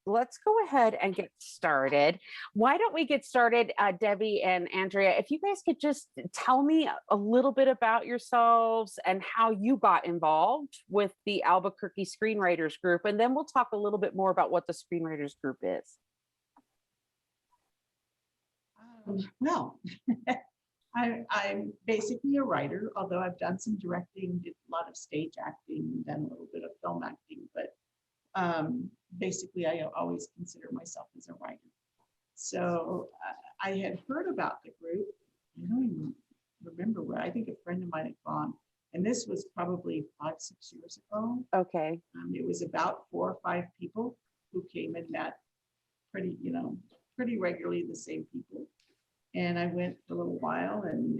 let's go ahead and get started. Why don't we get started, Debbie and Andrea? If you guys could just tell me a little bit about yourselves and how you got involved with the Albuquerque Screenwriters Group, and then we'll talk a little bit more about what the Screenwriters Group is. Well, I'm basically a writer, although I've done some directing, did a lot of stage acting, done a little bit of film acting, but basically I always consider myself as a writer. So I had heard about the group. I don't even remember where. I think a friend of mine had gone, and this was probably 5-6 years ago. Okay. It was about 4 or 5 people who came and met pretty regularly, the same people. And I went for a little while, and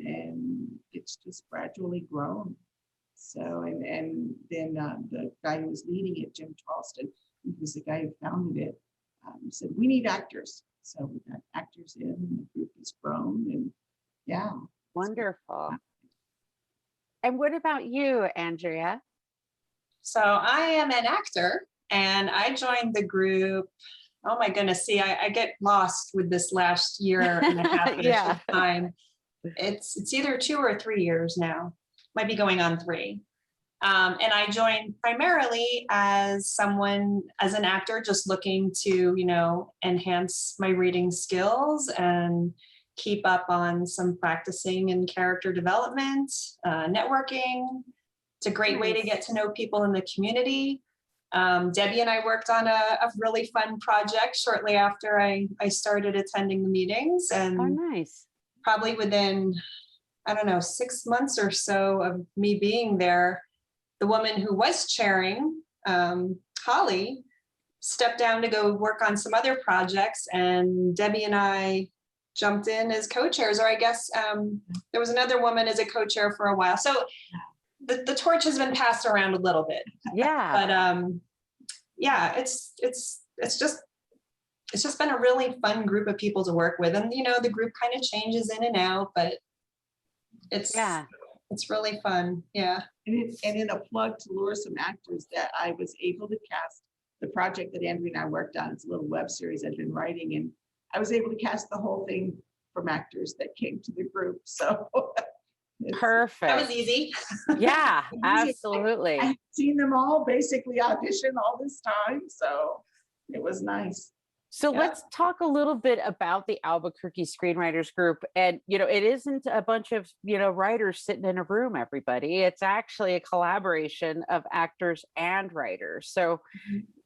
it's just gradually grown. So, and then the guy who was leading it, Jim Charleston, who was the guy who founded it, said, we need actors. So we got actors in, and the group has grown, and yeah. Wonderful. And what about you, Andrea? So I am an actor, and I joined the group. Oh my goodness, see, I get lost with this last year and a half Yeah. time. It's either 2 or 3 years now. Might be going on 3. And I joined primarily as an actor, just looking to, enhance my reading skills and keep up on some practicing and character development, networking. It's a great way to get to know people in the community. Debbie and I worked on a really fun project shortly after I started attending the meetings, and nice. Probably within, 6 months or so of me being there, the woman who was chairing, Holly, stepped down to go work on some other projects, and Debbie and I jumped in as co-chairs, or I guess there was another woman as a co-chair for a while. So the torch has been passed around a little bit. Yeah. But yeah, it's just been a really fun group of people to work with. And the group kind of changes in and out, but it's really fun. Yeah. And in a plug to lure some actors, that I was able to cast the project that Andrea and I worked on. It's a little web series I've been writing, and I was able to cast the whole thing from actors that came to the group. So perfect. That was easy. Yeah, absolutely. I've seen them all basically audition all this time, so it was nice. So let's talk a little bit about the Albuquerque Screenwriters Group. And, it isn't a bunch of, writers sitting in a room, everybody. It's actually a collaboration of actors and writers. So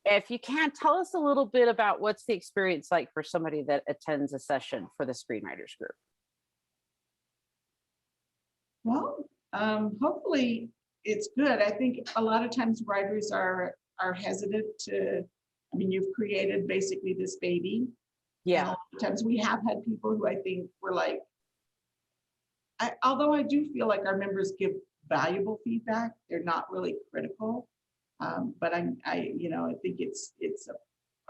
if you can, tell us a little bit about what's the experience like for somebody that attends a session for the Screenwriters Group. Well, hopefully it's good. I think a lot of times writers are hesitant to, you've created basically this baby. Yeah. And a lot of times we have had people who I think were like, although I do feel like our members give valuable feedback, they're not really critical. But I think it's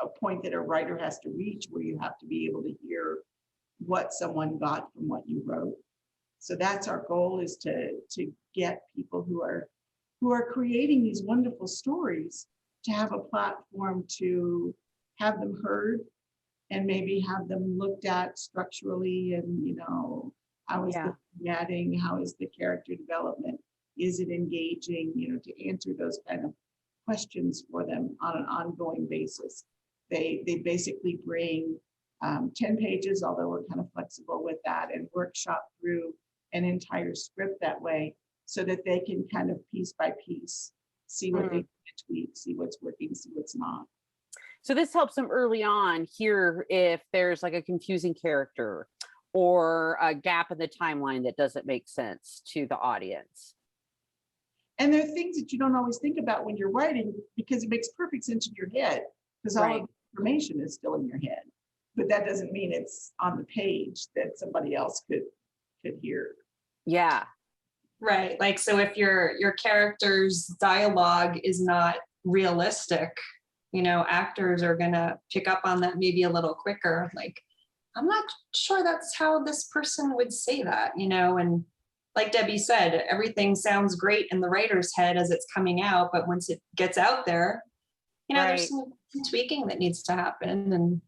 a point that a writer has to reach, where you have to be able to hear what someone got from what you wrote. So that's our goal, is to get people who are creating these wonderful stories to have a platform to have them heard, and maybe have them looked at structurally, and how is the formatting, how is the character development, is it engaging, to answer those kind of questions for them on an ongoing basis. They basically bring 10 pages, although we're kind of flexible with that, and workshop through an entire script that way, so that they can kind of piece by piece see what they can tweak, see what's working, see what's not. So this helps them early on here if there's like a confusing character or a gap in the timeline that doesn't make sense to the audience. And there are things that you don't always think about when you're writing, because it makes perfect sense in your head, because all of the information is still in your head. But that doesn't mean it's on the page that somebody else could hear. Yeah. Right. Like, so if your character's dialogue is not realistic, actors are going to pick up on that maybe a little quicker. Like, I'm not sure that's how this person would say that, and like Debbie said, everything sounds great in the writer's head as it's coming out, but once it gets out there, there's some tweaking that needs to happen. And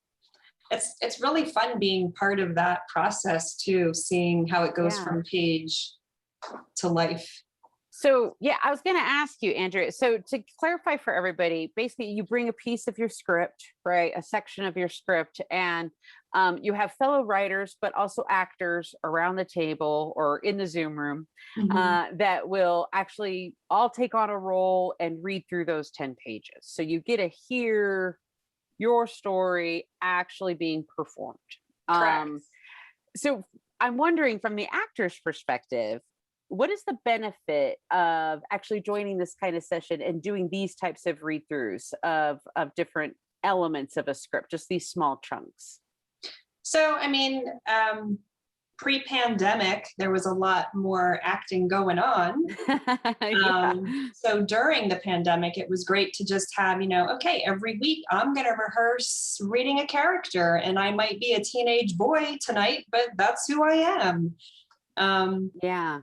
it's really fun being part of that process too, seeing how it goes from page to life. So, yeah, I was going to ask you, Andrea. So, to clarify for everybody, basically, you bring a piece of your script, right? A section of your script, and you have fellow writers, but also actors around the table or in the Zoom room that will actually all take on a role and read through those 10 pages. So, you get to hear your story actually being performed. Correct. So, I'm wondering from the actor's perspective, what is the benefit of actually joining this kind of session and doing these types of read-throughs of different elements of a script, just these small chunks? So, I mean, pre-pandemic, there was a lot more acting going on. So during the pandemic, it was great to just have, okay, every week I'm going to rehearse reading a character, and I might be a teenage boy tonight, but that's who I am.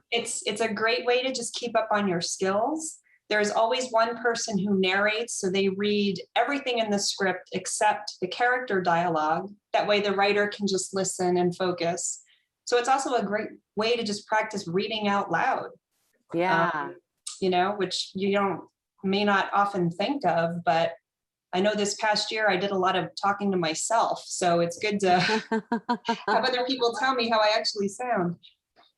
It's a great way to just keep up on your skills. There's always one person who narrates, so they read everything in the script except the character dialogue. That way the writer can just listen and focus. So it's also a great way to just practice reading out loud. Which you may not often think of, but I know this past year I did a lot of talking to myself, so it's good to have other people tell me how I actually sound.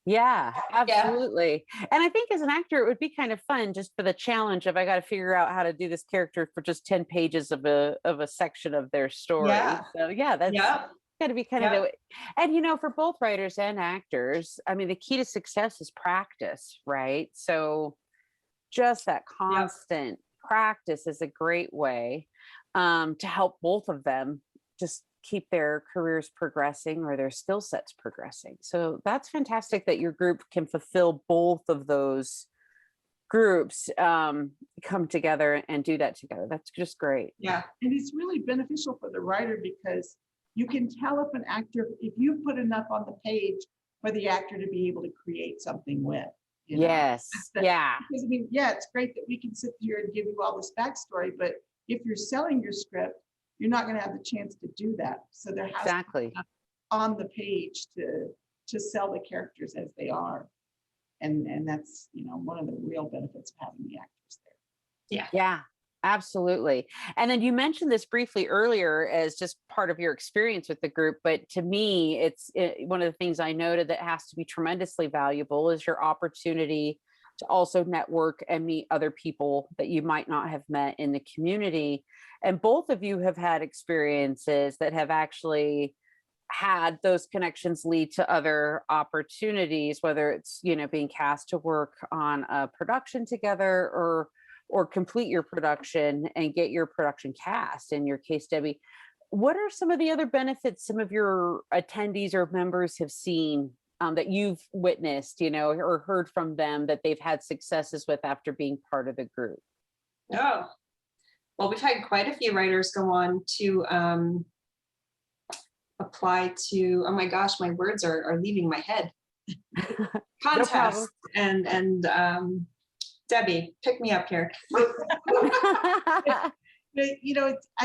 Yeah, absolutely. And I think as an actor, it would be kind of fun just for the challenge of I got to figure out how to do this character for just 10 pages of a section of their story. So that's got to be kind of the way. And for both writers and actors, I mean, the key to success is practice, right? So just that constant practice is a great way to help both of them just keep their careers progressing or their skill sets progressing. So that's fantastic that your group can fulfill both of those groups, come together and do that together. That's just great. Yeah. And it's really beneficial for the writer because you can tell if an actor, if you put enough on the page for the actor to be able to create something with. Yes. Yeah. Because it's great that we can sit here and give you all this backstory, but if you're selling your script, you're not going to have the chance to do that. So there has to be on the page to sell the characters as they are. And that's, one of the real benefits of having the actors there. Yeah, absolutely. And then you mentioned this briefly earlier as just part of your experience with the group. But to me, it's one of the things I noted that has to be tremendously valuable is your opportunity to also network and meet other people that you might not have met in the community. And both of you have had experiences that have actually had those connections lead to other opportunities, whether it's, being cast to work on a production together or complete your production and get your production cast. In your case, Debbie, what are some of the other benefits some of your attendees or members have seen that you've witnessed, or heard from them that they've had successes with after being part of the group? Oh, well, we've had quite a few writers go on to apply to, oh my gosh, my words are leaving my head. Contest and Debbie, pick me up here. I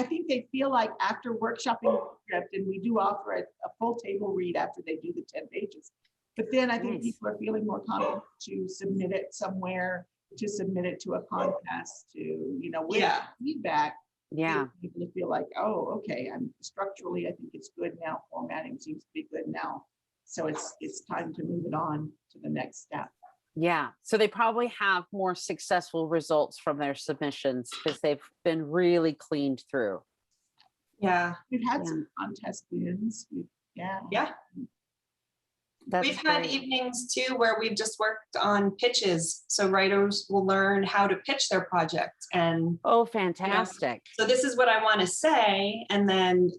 think they feel like after workshopping the script, and we do offer a full table read after they do the 10 pages. But then I think people are feeling more confident to submit it somewhere, to submit it to a contest, to, with feedback. Yeah. People feel like, oh, okay, I'm structurally, I think it's good now. Formatting seems to be good now. So it's time to move it on to the next step. Yeah. So they probably have more successful results from their submissions because they've been really cleaned through. Yeah. We've had some contest wins. Yeah. That's We've had evenings too where we've just worked on pitches. So writers will learn how to pitch their project. And fantastic. So this is what I want to say. And then,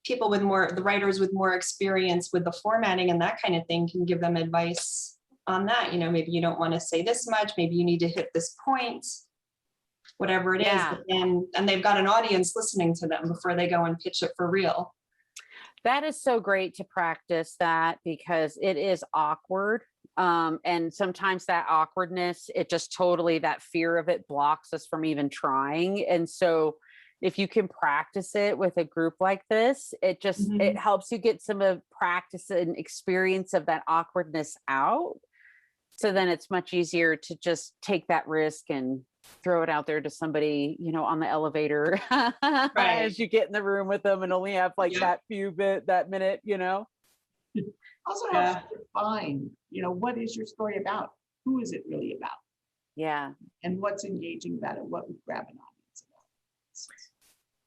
people the writers with more experience with the formatting and that kind of thing can give them advice on that. Maybe you don't want to say this much, maybe you need to hit this point, whatever it is. And they've got an audience listening to them before they go and pitch it for real. That is so great to practice that because it is awkward And sometimes that awkwardness, it just totally, that fear of it blocks us from even trying. And so if you can practice it with a group like this, it just, it Mhm. helps you get some of practice and experience of that awkwardness out. So then it's much easier to just take that risk and throw it out there to somebody, on the elevator Right. as you get in the room with them and only have like Yeah. that minute. Also helps Yeah. you define, what is your story about? Who is it really about? Yeah. And what's engaging about it? What would grab an audience about?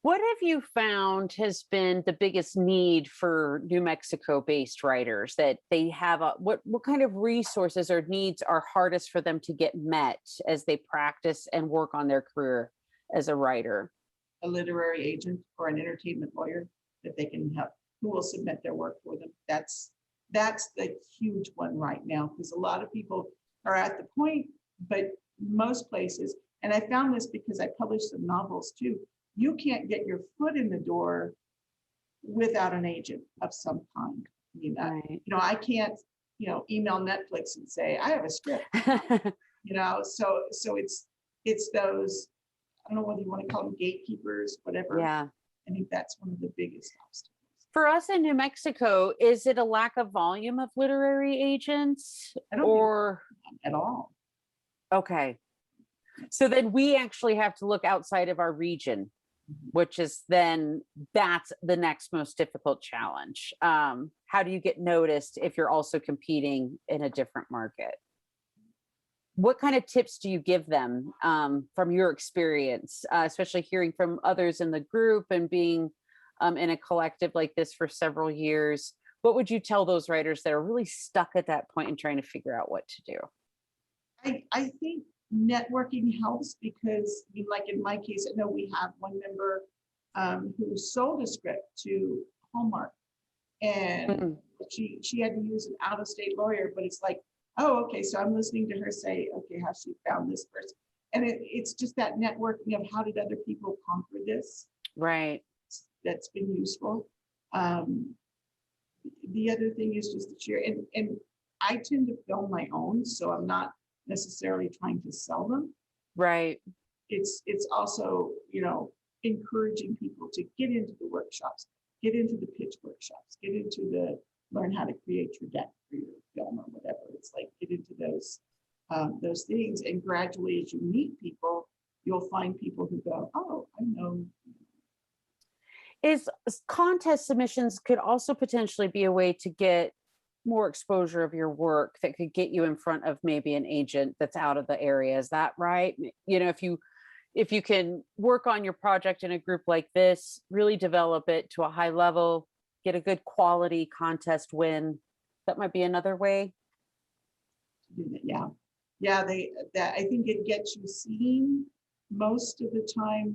What have you found has been the biggest need for New Mexico-based writers that they have? What kind of resources or needs are hardest for them to get met as they practice and work on their career as a writer? A literary agent or an entertainment lawyer that they can help, who will submit their work for them. That's the huge one right now, because a lot of people are at the point, but most places, and I found this because I published some novels too, you can't get your foot in the door without an agent of some kind. Right. I can't, email Netflix and say, I have a script, so it's those, I don't know whether you want to call them gatekeepers, whatever. Yeah. I think that's one of the biggest obstacles. For us in New Mexico, is it a lack of volume of literary agents I don't or? think at all. Okay. So then we actually have to look outside of our region, which is then that's the next most difficult challenge. How do you get noticed if you're also competing in a different market? What kind of tips do you give them from your experience, especially hearing from others in the group and being in a collective like this for several years? What would you tell those writers that are really stuck at that point and trying to figure out what to do? I think networking helps because, like in my case, I know we have one member who sold a script to Hallmark, and Mm, she had to use an out-of-state lawyer, but it's like, oh, okay, so I'm listening to her say, okay, how she found this person, and it's just that networking of how did other people conquer this right. that's been useful. Um, the other thing is just to share, and I tend to film my own, so I'm not necessarily trying to sell them. Right. It's also, encouraging people to get into the workshops, get into the pitch workshops, get into the learn how to create your deck for your film or whatever. It's like get into those things, and gradually as you meet people, you'll find people who go, oh, I know. Is contest submissions could also potentially be a way to get more exposure of your work that could get you in front of maybe an agent that's out of the area. Is that right? If you can work on your project in a group like this, really develop it to a high level, get a good quality contest win, that might be another way. To do that. Yeah, that I think it gets you seen most of the time.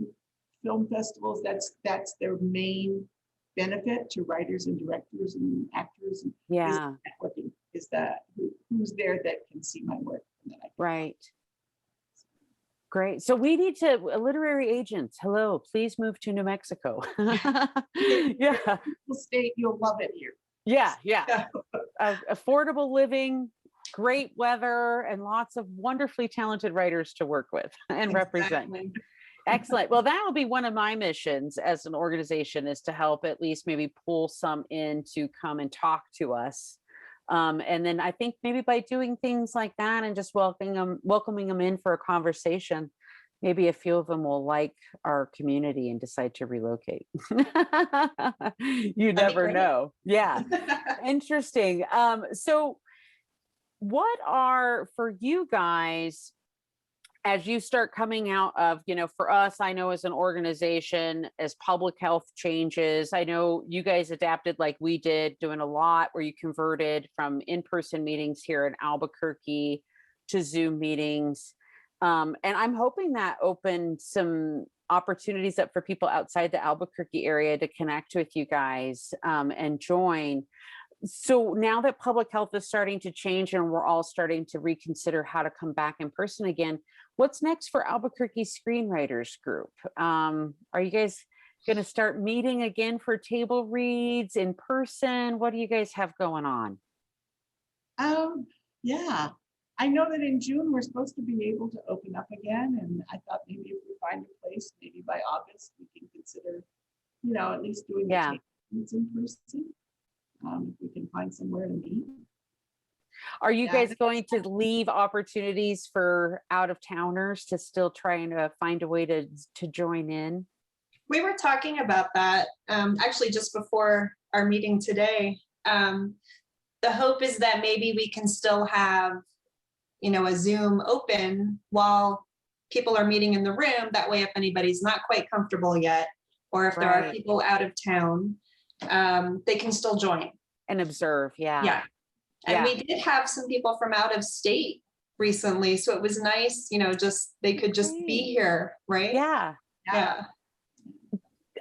Film festivals, that's their main benefit to writers and directors and actors, is Yeah, networking, is that who's there that can see my work and that I can. right. Great. So we need to literary agents. Hello, please move to New Mexico. Yeah. State, you'll love it here. Yeah. Yeah. Yeah. Affordable living, great weather, and lots of wonderfully talented writers to work with and represent. Exactly. Excellent. Well, that will be one of my missions as an organization, is to help at least maybe pull some in to come and talk to us. And then I think maybe by doing things like that and just welcoming them in for a conversation, maybe a few of them will like our community and decide to relocate. You That'd be never great. know. Yeah. Interesting. So what are, for you guys, as you start coming out of, for us, I know as an organization, as public health changes, I know you guys adapted like we did, doing a lot where you converted from in-person meetings here in Albuquerque to Zoom meetings. And I'm hoping that opened some opportunities up for people outside the Albuquerque area to connect with you guys and join. So now that public health is starting to change and we're all starting to reconsider how to come back in person again, what's next for Albuquerque Screenwriters Group? Are you guys going to start meeting again for table reads in person? What do you guys have going on? Yeah. I know that in June, we're supposed to be able to open up again. And I thought maybe if we find a place, maybe by August, we can consider, at least doing the Yeah. tapings in person. If we can find somewhere to meet. Are you Yeah. guys going to leave opportunities for out of towners to still trying to find a way to join in? We were talking about that actually just before our meeting today. The hope is that maybe we can still have, a Zoom open while people are meeting in the room. That way, if anybody's not quite comfortable yet, or if there are Right. people out of town, they can still join. And observe, yeah. Yeah. And Yeah. we did have some people from out of state recently. So it was nice, they could just be here, right? Yeah. Yeah.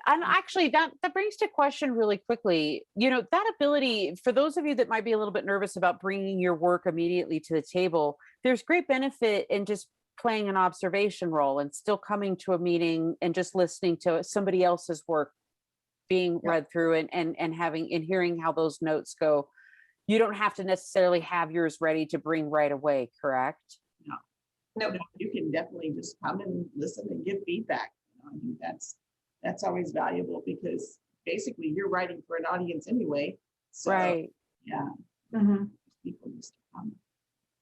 And actually that brings to question really quickly, that ability for those of you that might be a little bit nervous about bringing your work immediately to the table, there's great benefit in just playing an observation role and still coming to a meeting and just listening to somebody else's work being read through and having and hearing how those notes go. You don't have to necessarily have yours ready to bring right away, correct? No. You can definitely just come and listen and give feedback. I think that's always valuable because basically you're writing for an audience anyway. So, Right. Yeah. Mm-hmm. People just come.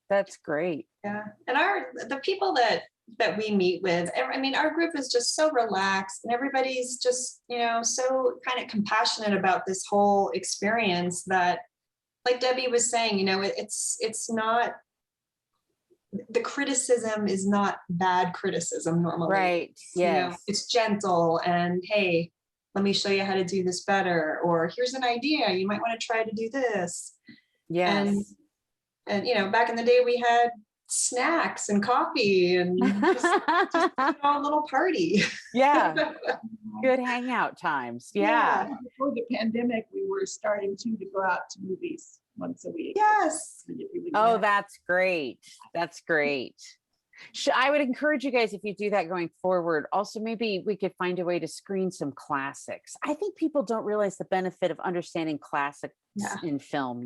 That's great. Yeah. And the people that we meet with, I mean, our group is just so relaxed and everybody's just, so kind of compassionate about this whole experience that, like Debbie was saying, it's not, the criticism is not bad criticism normally. Right. Yes. It's gentle and, hey, let me show you how to do this better. Or here's an idea, you might want to try to do this. Yes. And back in the day we had snacks and coffee and just a little party. Yeah. Good hangout times. Yeah. Before the pandemic, we were starting to go out to movies once a week. Yes. Oh, that's great. That's great. I would encourage you guys, if you do that going forward, also maybe we could find a way to screen some classics. I think people don't realize the benefit of understanding classics in film,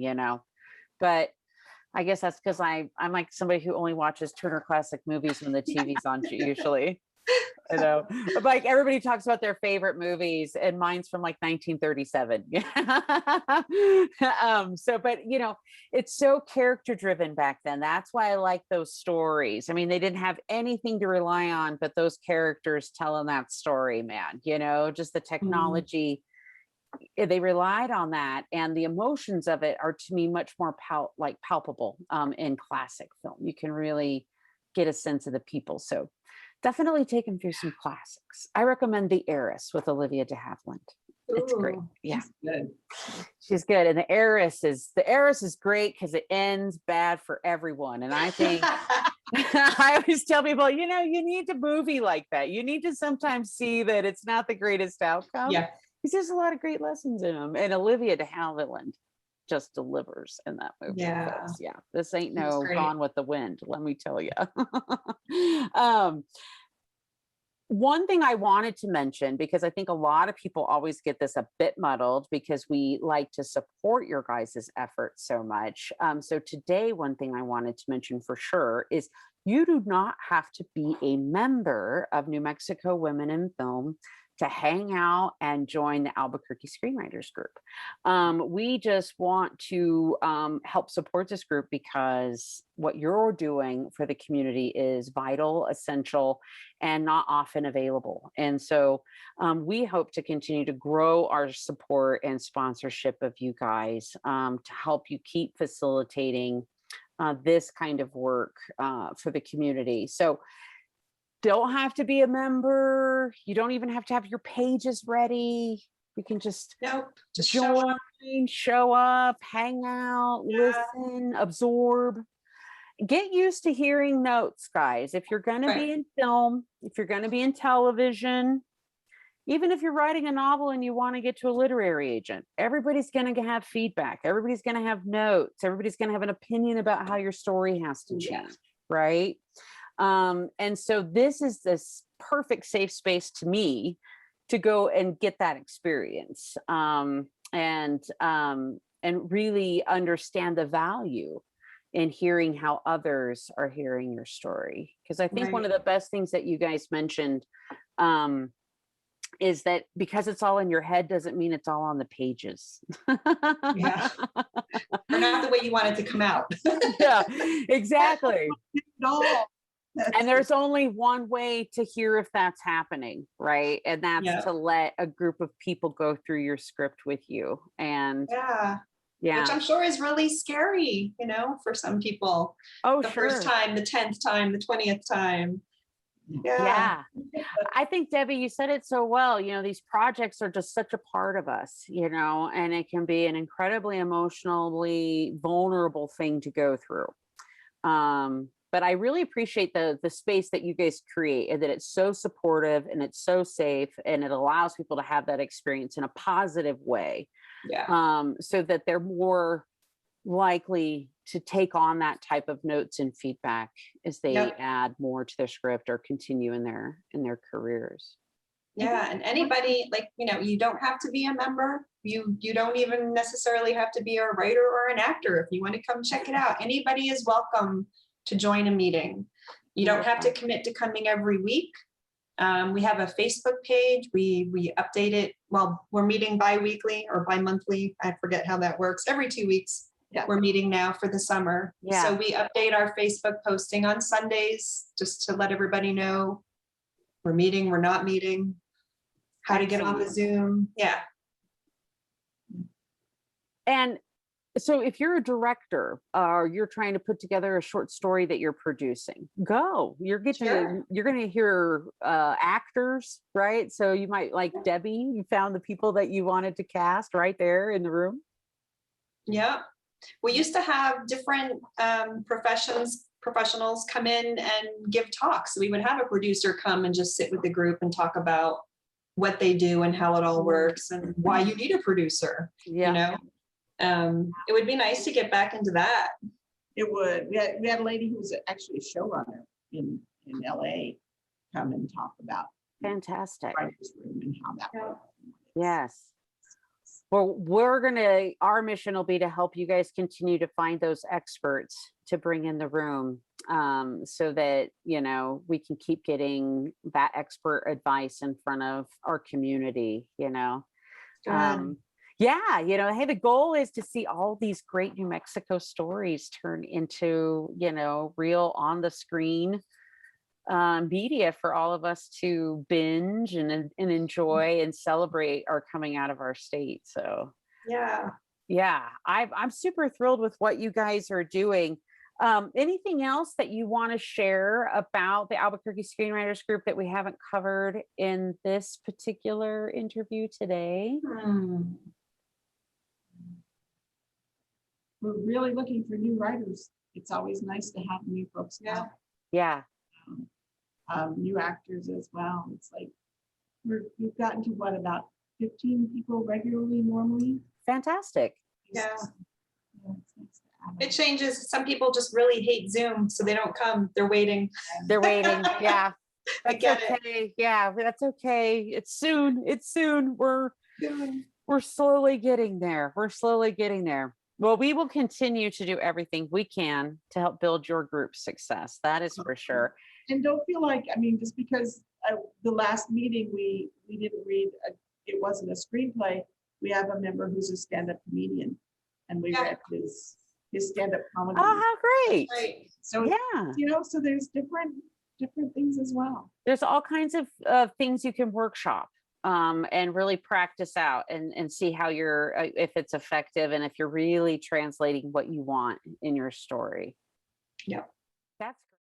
but I guess that's because I'm like somebody who only watches Turner Classic Movies when the TV's on usually. Like everybody talks about their favorite movies and mine's from like 1937. But it's so character driven back then. That's why I like those stories. I mean, they didn't have anything to rely on, but those characters telling that story, man, just the technology, they relied on that. And the emotions of it are to me much more palpable in classic film. You can really get a sense of the people. So definitely take them through some classics. I recommend The Heiress with Olivia de Havilland. It's great. Yeah. She's good. And The Heiress is great because it ends bad for everyone. And I think I always tell people, you need to movie like that. You need to sometimes see that it's not the greatest outcome. Yeah. Because there's a lot of great lessons in them. And Olivia de Havilland just delivers in that movie. Yeah. Yeah. This ain't no Gone with the Wind, let me tell you. One thing I wanted to mention, because I think a lot of people always get this a bit muddled because we like to support your guys' efforts so much. So today, one thing I wanted to mention for sure is you do not have to be a member of New Mexico Women in Film to hang out and join the Albuquerque Screenwriters Group. We just want to help support this group because what you're doing for the community is vital, essential, and not often available. And so we hope to continue to grow our support and sponsorship of you guys to help you keep facilitating this kind of work for the community. So don't have to be a member. You don't even have to have your pages ready. You can just join, show up, hang out, listen, absorb. Get used to hearing notes, guys. If you're going to be in film, if you're going to be in television, even if you're writing a novel and you want to get to a literary agent, everybody's going to have feedback. Everybody's going to have notes. Everybody's going to have an opinion about how your story has to change, right? And so this is this perfect safe space to me to go and get that experience and really understand the value in hearing how others are hearing your story. Because I think one of the best things that you guys mentioned is that because it's all in your head doesn't mean it's all on the pages. Yeah. Or not the way you want it to come out. Yeah, exactly. No. And there's only one way to hear if that's happening, right? And that's Yeah. to let a group of people go through your script with you. And Yeah. Which I'm sure is really scary, you know, for some people. oh, The sure. first time, the 10th time, the 20th time. Yeah. I think, Debbie, you said it so well. You know, these projects are just such a part of us, you know, and it can be an incredibly emotionally vulnerable thing to go through. But I really appreciate the space that you guys create, and that it's so supportive and it's so safe, and it allows people to have that experience in a positive way. Yeah. So that they're more likely to take on that type of notes and feedback as they add more to their script or continue in their careers. Yeah, and anybody, like, you know, you don't have to be a member. You don't even necessarily have to be a writer or an actor. If you want to come check it out, anybody is welcome to join a meeting. You don't have to commit to coming every week. We have a Facebook page. We update it. Well, we're meeting bi-weekly or bi-monthly. I forget how that works. Every 2 weeks. Yeah. We're meeting now for the summer. Yeah. So we update our Facebook posting on Sundays just to let everybody know we're meeting, we're not meeting, how to get on the Zoom. Yeah. And so if you're a director or you're trying to put together a short story that you're producing, you're going to hear actors, right? So you might, like Debbie, you found the people that you wanted to cast right there in the room. Yeah. We used to have different professionals come in and give talks. We would have a producer come and just sit with the group and talk about what they do and how it all works and why you need a producer. You know, it would be nice to get back into that. It would. We had a lady who was actually a showrunner in LA come and talk about fantastic writers' room and how that works. Yes. Well, our mission will be to help you guys continue to find those experts to bring in the room, so that, you know, we can keep getting that expert advice in front of our community, you know. Yeah, you know, hey, the goal is to see all these great New Mexico stories turn into, you know, real on the screen media for all of us to binge and enjoy and celebrate our coming out of our state. So yeah, I'm super thrilled with what you guys are doing. Anything else that you want to share about the Albuquerque Screenwriters Group that we haven't covered in this particular interview today? We're really looking for new writers. It's always nice to have new folks. Yeah. New actors as well. It's like we've gotten to about 15 people regularly normally. Fantastic. Yeah. It changes. Some people just really hate Zoom, so they don't come. They're waiting. Yeah. I get it. Yeah, that's okay. It's soon. We're slowly getting there. Well, we will continue to do everything we can to help build your group's success. That is for sure. And don't feel like, I mean, just because the last meeting we didn't read, it wasn't a screenplay. We have a member who's a stand-up comedian, and we read his stand-up comedy. Oh, how great! So you know, so there's different things as well. There's all kinds of things you can workshop and really practice out and see how if it's effective and if you're really translating what you want in your story. Yeah, that's great.